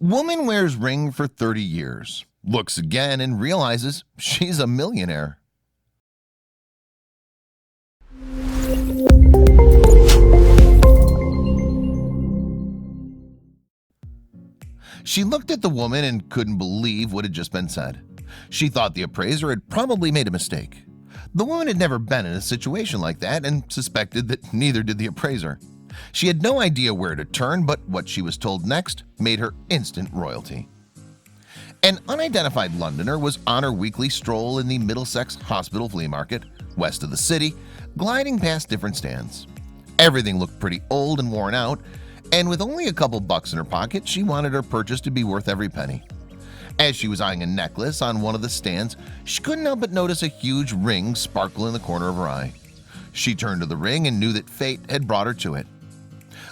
Woman wears ring for 30 years, looks again and realizes she's a millionaire. She looked at the woman and couldn't believe what had just been said. She thought the appraiser had probably made a mistake. The woman had never been in a situation like that and suspected that neither did the appraiser. She had no idea where to turn, but what she was told next made her instant royalty. An unidentified Londoner was on her weekly stroll in the Middlesex Hospital flea market, west of the city, gliding past different stands. Everything looked pretty old and worn out, and with only a couple bucks in her pocket, she wanted her purchase to be worth every penny. As she was eyeing a necklace on one of the stands, she couldn't help but notice a huge ring sparkle in the corner of her eye. She turned to the ring and knew that fate had brought her to it.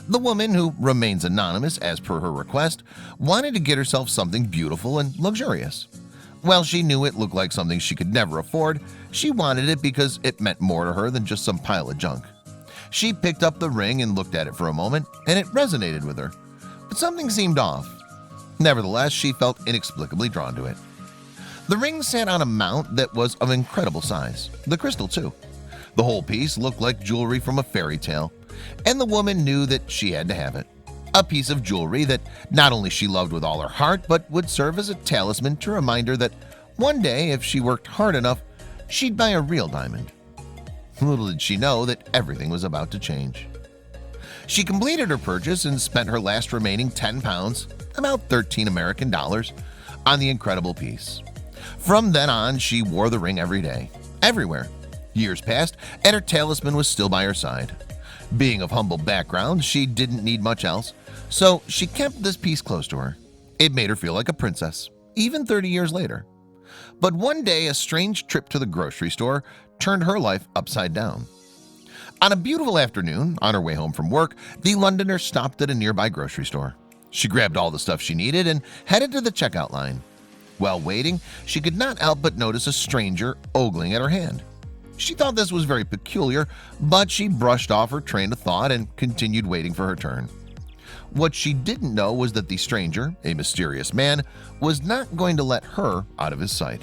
The woman, who remains anonymous as per her request, wanted to get herself something beautiful and luxurious. While she knew it looked like something she could never afford, she wanted it because it meant more to her than just some pile of junk. She picked up the ring and looked at it for a moment, and it resonated with her. But something seemed off. Nevertheless, she felt inexplicably drawn to it. The ring sat on a mount that was of incredible size, the crystal too. The whole piece looked like jewelry from a fairy tale, and the woman knew that she had to have it. A piece of jewelry that not only she loved with all her heart, but would serve as a talisman to remind her that one day, if she worked hard enough, she'd buy a real diamond. Little did she know that everything was about to change. She completed her purchase and spent her last remaining 10 pounds, about 13 American dollars, on the incredible piece. From then on, she wore the ring every day, everywhere. Years passed, and her talisman was still by her side. Being of humble background, she didn't need much else, so she kept this piece close to her. It made her feel like a princess, even 30 years later. But one day, a strange trip to the grocery store turned her life upside down. On a beautiful afternoon, on her way home from work, the Londoner stopped at a nearby grocery store. She grabbed all the stuff she needed and headed to the checkout line. While waiting, she could not help but notice a stranger ogling at her hand. She thought this was very peculiar, but she brushed off her train of thought and continued waiting for her turn. What she didn't know was that the stranger, a mysterious man, was not going to let her out of his sight.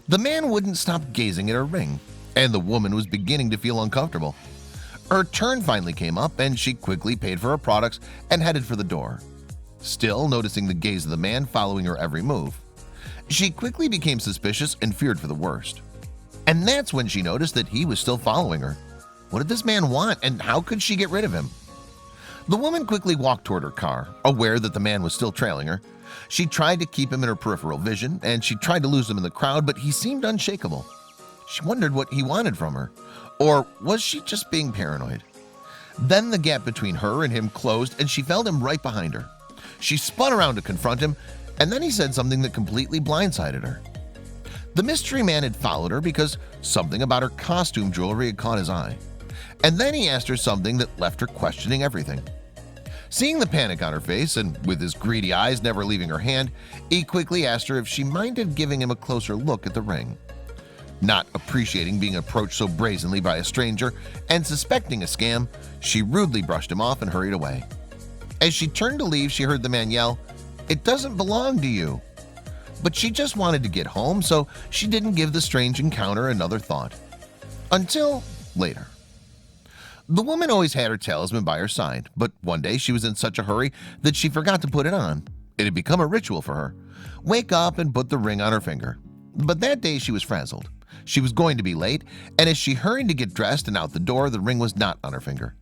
The man wouldn't stop gazing at her ring, and the woman was beginning to feel uncomfortable. Her turn finally came up, and she quickly paid for her products and headed for the door, still noticing the gaze of the man following her every move. She quickly became suspicious and feared for the worst. And that's when she noticed that he was still following her. What did this man want, and how could she get rid of him? The woman quickly walked toward her car, aware that the man was still trailing her. She tried to keep him in her peripheral vision, and she tried to lose him in the crowd, but he seemed unshakable. She wondered what he wanted from her, or was she just being paranoid? Then the gap between her and him closed, and she felt him right behind her. She spun around to confront him, and then he said something that completely blindsided her. The mystery man had followed her because something about her costume jewelry had caught his eye. And then he asked her something that left her questioning everything. Seeing the panic on her face and with his greedy eyes never leaving her hand, he quickly asked her if she minded giving him a closer look at the ring. Not appreciating being approached so brazenly by a stranger and suspecting a scam, she rudely brushed him off and hurried away. As she turned to leave, she heard the man yell, "It doesn't belong to you." But she just wanted to get home, so she didn't give the strange encounter another thought. Until later. The woman always had her talisman by her side, but one day she was in such a hurry that she forgot to put it on. It had become a ritual for her. Wake up and put the ring on her finger. But that day she was frazzled. She was going to be late, and as she hurried to get dressed and out the door, the ring was not on her finger.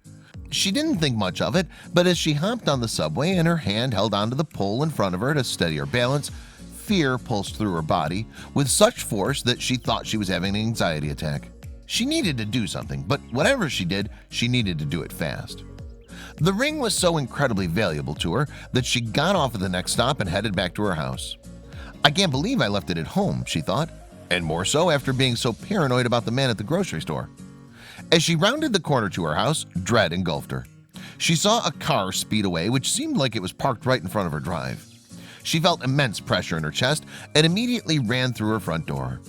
She didn't think much of it, but as she hopped on the subway and her hand held onto the pole in front of her to steady her balance, fear pulsed through her body with such force that she thought she was having an anxiety attack. She needed to do something, but whatever she did, she needed to do it fast. The ring was so incredibly valuable to her that she got off at the next stop and headed back to her house. "I can't believe I left it at home," she thought, and more so after being so paranoid about the man at the grocery store. As she rounded the corner to her house, dread engulfed her. She saw a car speed away, which seemed like it was parked right in front of her drive. She felt immense pressure in her chest and immediately ran through her front door.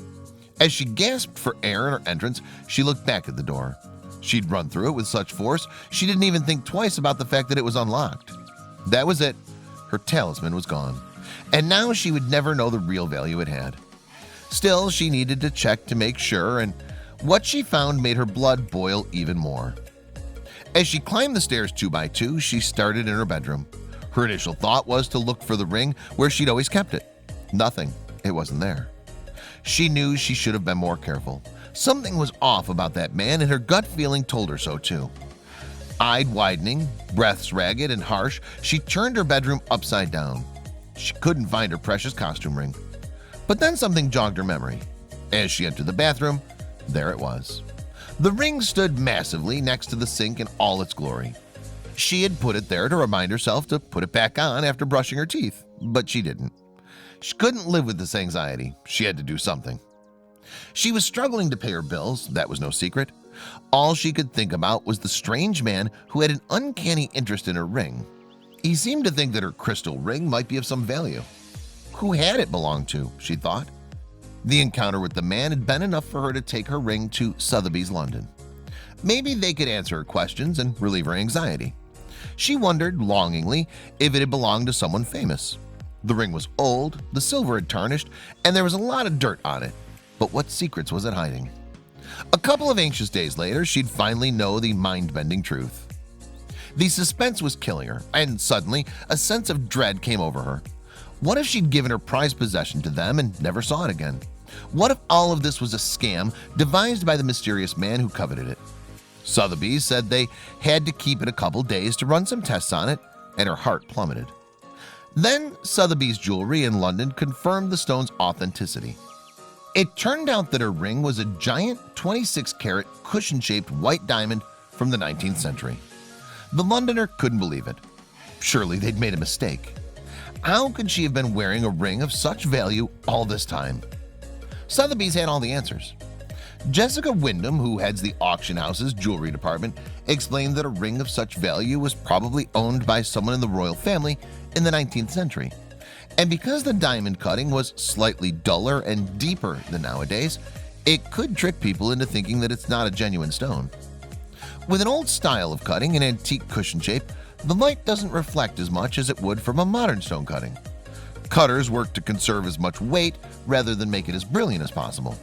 As she gasped for air in her entrance, she looked back at the door. She'd run through it with such force, she didn't even think twice about the fact that it was unlocked. That was it. Her talisman was gone, and now she would never know the real value it had. Still, she needed to check to make sure, and what she found made her blood boil even more. As she climbed the stairs 2 by 2, she started in her bedroom. Her initial thought was to look for the ring where she'd always kept it. Nothing. It wasn't there. She knew she should have been more careful. Something was off about that man, and her gut feeling told her so too. Eyed widening, breaths ragged and harsh, she turned her bedroom upside down. She couldn't find her precious costume ring. But then something jogged her memory. As she entered the bathroom, there it was. The ring stood massively next to the sink in all its glory. She had put it there to remind herself to put it back on after brushing her teeth, but she didn't. She couldn't live with this anxiety. She had to do something. She was struggling to pay her bills, that was no secret. All she could think about was the strange man who had an uncanny interest in her ring. He seemed to think that her crystal ring might be of some value. Who had it belonged to, she thought. The encounter with the man had been enough for her to take her ring to Sotheby's, London. Maybe they could answer her questions and relieve her anxiety. She wondered longingly if it had belonged to someone famous. The ring was old, the silver had tarnished, and there was a lot of dirt on it. But what secrets was it hiding? A couple of anxious days later, she'd finally know the mind-bending truth. The suspense was killing her, and suddenly a sense of dread came over her. What if she'd given her prized possession to them and never saw it again? What if all of this was a scam devised by the mysterious man who coveted it? Sotheby's said they had to keep it a couple days to run some tests on it, and her heart plummeted. Then Sotheby's jewelry in London confirmed the stone's authenticity. It turned out that her ring was a giant 26-carat cushion-shaped white diamond from the 19th century. The Londoner couldn't believe it. Surely they'd made a mistake. How could she have been wearing a ring of such value all this time? Sotheby's had all the answers. Jessica Wyndham, who heads the auction house's jewelry department, explained that a ring of such value was probably owned by someone in the royal family in the 19th century. And because the diamond cutting was slightly duller and deeper than nowadays, it could trick people into thinking that it's not a genuine stone. With an old style of cutting, an antique cushion shape, the light doesn't reflect as much as it would from a modern stone cutting. Cutters work to conserve as much weight rather than make it as brilliant as possible.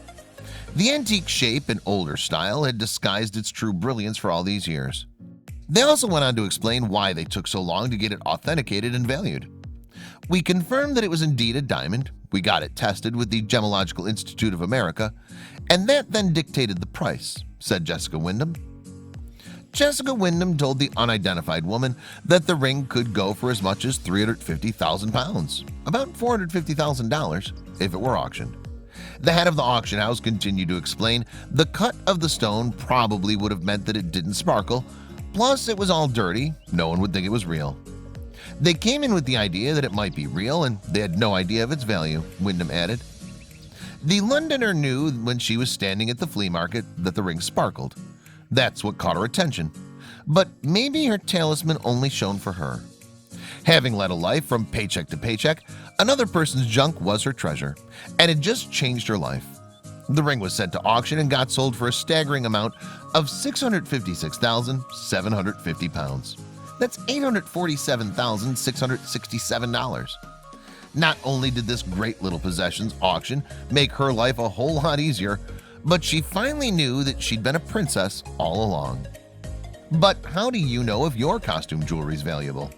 The antique shape and older style had disguised its true brilliance for all these years. They also went on to explain why they took so long to get it authenticated and valued. We confirmed that it was indeed a diamond, we got it tested with the Gemological Institute of America, and that then dictated the price, said Jessica Wyndham. Jessica Wyndham told the unidentified woman that the ring could go for as much as £350,000, about $450,000 if it were auctioned. The head of the auction house continued to explain the cut of the stone probably would have meant that it didn't sparkle, plus it was all dirty, no one would think it was real. They came in with the idea that it might be real, and they had no idea of its value, Wyndham added. The Londoner knew when she was standing at the flea market that the ring sparkled. That's what caught her attention. But maybe her talisman only shone for her. Having led a life from paycheck to paycheck, another person's junk was her treasure, and it just changed her life. The ring was sent to auction and got sold for a staggering amount of £656,750. That's $847,667. Not only did this great little possessions auction make her life a whole lot easier, but she finally knew that she'd been a princess all along. But how do you know if your costume jewelry is valuable?